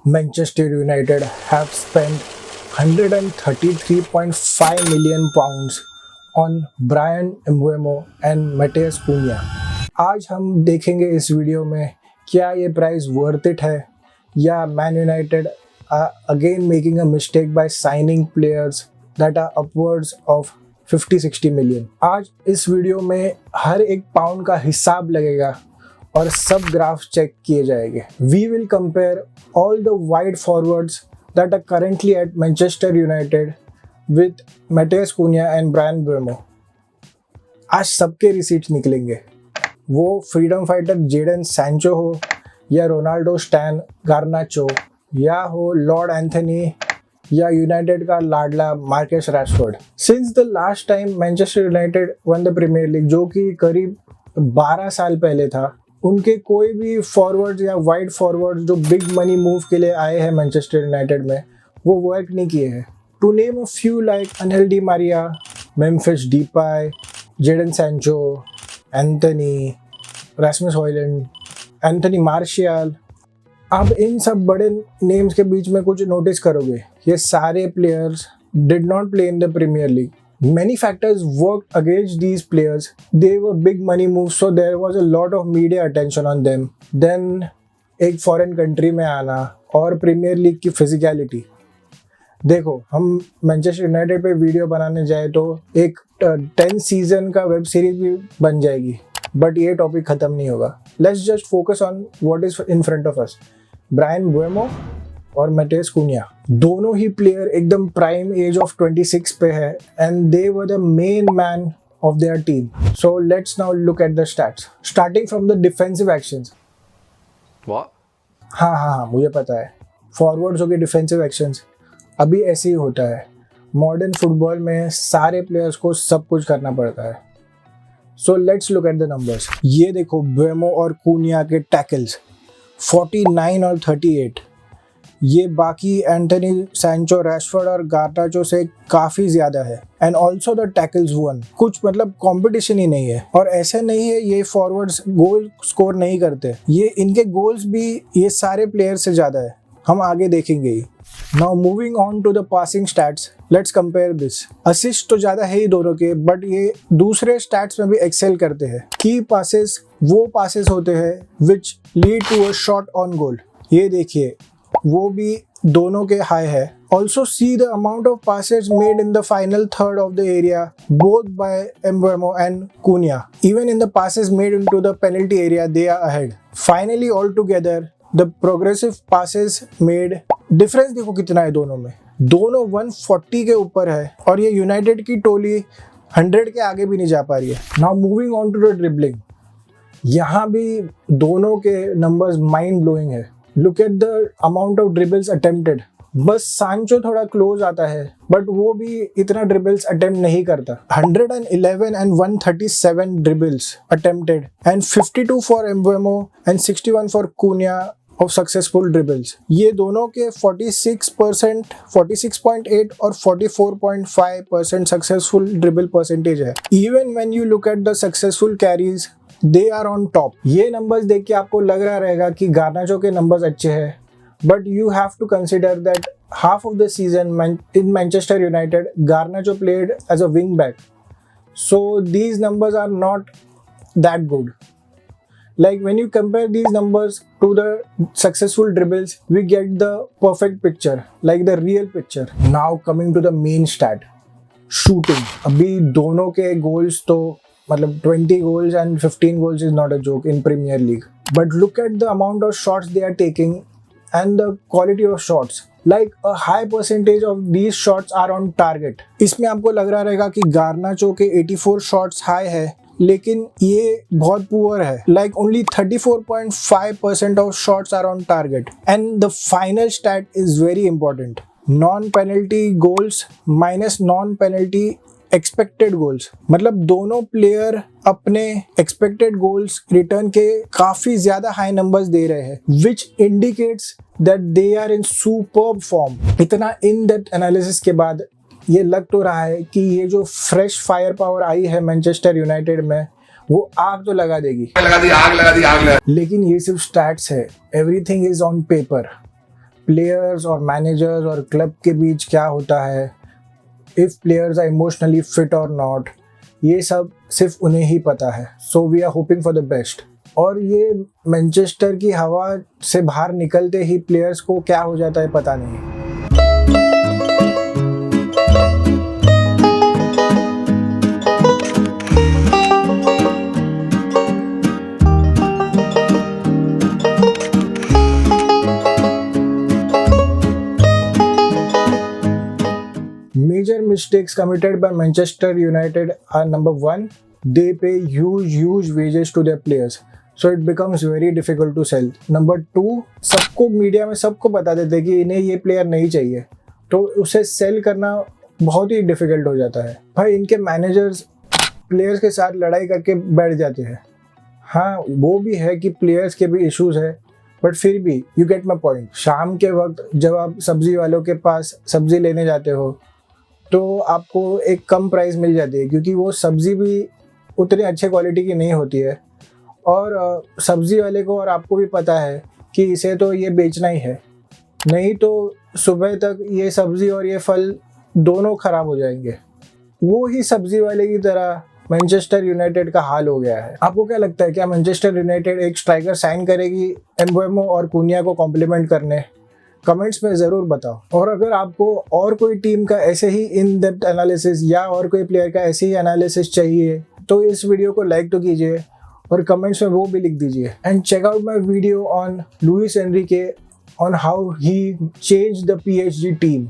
Manchester United have spent 133.5 million pounds on Brian Mbeumo and Matheus Cunha. आज हम देखेंगे इस वीडियो में क्या ये प्राइस वर्थ इट है या Man United again making a mistake by signing players that are upwards of 50-60 million. आज इस वीडियो में हर एक पाउंड का हिसाब लगेगा और सब ग्राफ चेक किए जाएंगे। We will compare all the wide forwards that are currently at Manchester United with Matheus Cunha and Bryan Mbeumo. आज सबके रिसीट्स निकलेंगे, वो फ्रीडम फाइटर जेडन सैंचो हो या रोनाल्डो स्टैन गार्नाचो या हो लॉर्ड एंथनी या यूनाइटेड का लाडला Marcus Rashford. Since the last time Manchester United won the Premier League, जो कि करीब 12 साल पहले था, उनके कोई भी फॉरवर्ड्स या वाइड फॉरवर्ड्स जो बिग मनी मूव के लिए आए हैं मैनचेस्टर यूनाइटेड में, वो वर्क नहीं किए हैं। To name a few like Angel Di Maria, Memphis Depay, Jadon Sancho, Antony, Rasmus Hojlund, Anthony Martial. अब इन सब बड़े नेम्स के बीच में कुछ नोटिस करोगे, ये सारे players did not play in the Premier League. Many factors worked against these players. They were big money moves, so there was a lot of media attention on them. Then एक foreign country में आना और premiere league की physicality. देखो, हम Manchester United पे video बनाने जाए तो एक 10 सीजन का वेब सीरीज भी बन जाएगी, बट ये टॉपिक खत्म नहीं होगा। Let's just focus on what is in front of us. Bryan Mbeumo और मैथेस कुन्हा दोनों ही प्लेयर एकदम प्राइम एज ऑफ 26 पे है and they were the main man of their team. So let's now look at the stats starting from the defensive actions. हाँ, मुझे पता है फॉरवर्ड्स हो गए डिफेंसिव एक्शंस, अभी ऐसे ही होता है। मॉडर्न फुटबॉल में सारे प्लेयर्स को सब कुछ करना पड़ता है। So let's look at the numbers. ये देखो म्बेमो और कुन्हा के टैकल्स 49 और 38, ये बाकी एंथनी, सैंचो, रैशफोर्ड और गार्नाचो से काफ़ी ज़्यादा है। And also the tackles one, कुछ मतलब कंपटीशन ही नहीं है। और ऐसे नहीं है ये फॉरवर्ड्स गोल स्कोर नहीं करते, ये इनके गोल्स भी ये सारे प्लेयर से ज़्यादा है, हम आगे देखेंगे ही। Now moving on to the passing stats, let's compare this. Assist तो ज़्यादा है ही दोनों के, बट ये दूसरे स्टैट्स में भी एक्सेल करते हैं। की पासेस वो पासेस होते हैं which lead to a shot on goal, ये देखिए वो भी दोनों के हाई है। Also see the amount of passes made in the final third of the area both by Mbeumo and Cunha. Even in the passes made into the penalty area they are ahead. Finally all together the progressive passes made, difference देखो कितना है दोनों में, दोनों 140 के ऊपर है और ये यूनाइटेड की टोली 100 के आगे भी नहीं जा पा रही है। Now moving on to the dribbling, यहाँ भी दोनों के नंबर्स माइंड ब्लोइंग है। Look at the amount of dribbles attempted. बस सांचो थोड़ा क्लोज आता है, बट वो भी इतना ड्रिबल्स अटेम्प्ट नहीं करता। 111 and 137 dribbles attempted and 52 for Mbeumo and 61 for Cunha of successful dribbles. ये दोनों के 46%, 46.8 और 44.5% successful dribble percentage है। Even when you look at the successful carries, they are on top. ये नंबर्स देख के आपको लग रहा रहेगा कि गार्नाचो के नंबर्स अच्छे हैं, but you have to consider that half of the season in Manchester United Garnacho played as a wing back, so these numbers are not that good. Like when you compare these numbers to the successful dribbles, we get the perfect picture, like the real picture. Now coming to the main stat, shooting. अभी दोनों के goals तो मतलब 20 goals and 15 goals is not a joke in Premier League. But look at the amount of shots they are taking and the quality of shots. Like a high percentage of these shots are on target. इसमें आपको लग रहा रहेगा कि Garnacho के 84 shots high है, लेकिन ये बहुत पुअर है। Like only 34.5% of shots are on target. And the final stat is very important. Non-penalty goals minus non-penalty expected goals, मतलब दोनों प्लेयर अपने एक्सपेक्टेड गोल्स रिटर्न के काफी ज्यादा हाई नंबर्स दे रहे हैं, which indicates that they are in superb form. इतना इन डेप्थ एनालिसिस के बाद ये लग तो रहा है कि ये जो फ्रेश फायर पावर आई है मैनचेस्टर यूनाइटेड में, वो आग तो लगा देगी, आग लगा दी। लेकिन ये सिर्फ स्टैट्स है, everything is on paper. Players और मैनेजर्स और क्लब के बीच क्या होता है, if players are emotionally fit और नॉट, ये सब सिर्फ उन्हें ही पता है। So we are hoping for the best. और ये मैनचेस्टर की हवा से बाहर निकलते ही प्लेयर्स को क्या हो जाता है पता नहीं। Major mistakes committed by Manchester United are number one, they pay huge wages to their players, so it becomes very difficult to sell. Number two, सबको मीडिया में सबको बता देते हैं कि इन्हें ये प्लेयर नहीं चाहिए, तो उसे सेल करना बहुत ही डिफिकल्ट हो जाता है। भाई इनके मैनेजर्स प्लेयर्स के साथ लड़ाई करके बैठ जाते हैं। हाँ वो भी है कि प्लेयर्स के भी इश्यूज है, बट फिर भी यू गेट माई पॉइंट। शाम के वक्त जब आप सब्जी वालों के पास सब्जी लेने जाते हो तो आपको एक कम प्राइस मिल जाती है, क्योंकि वो सब्ज़ी भी उतनी अच्छे क्वालिटी की नहीं होती है और सब्ज़ी वाले को और आपको भी पता है कि इसे तो ये बेचना ही है, नहीं तो सुबह तक ये सब्ज़ी और ये फल दोनों ख़राब हो जाएंगे। वो ही सब्ज़ी वाले की तरह मैनचेस्टर यूनाइटेड का हाल हो गया है। आपको क्या लगता है, क्या मैनचेस्टर यूनाइटेड एक स्ट्राइकर साइन करेगी एम्बेमो और कुनिया को कॉम्प्लीमेंट करने? कमेंट्स में ज़रूर बताओ। और अगर आपको और कोई टीम का ऐसे ही इन डेप्थ एनालिसिस या और कोई प्लेयर का ऐसे ही एनालिसिस चाहिए तो इस वीडियो को लाइक तो कीजिए और कमेंट्स में वो भी लिख दीजिए। And check out my video on Luis Enrique on how he change the PSG team.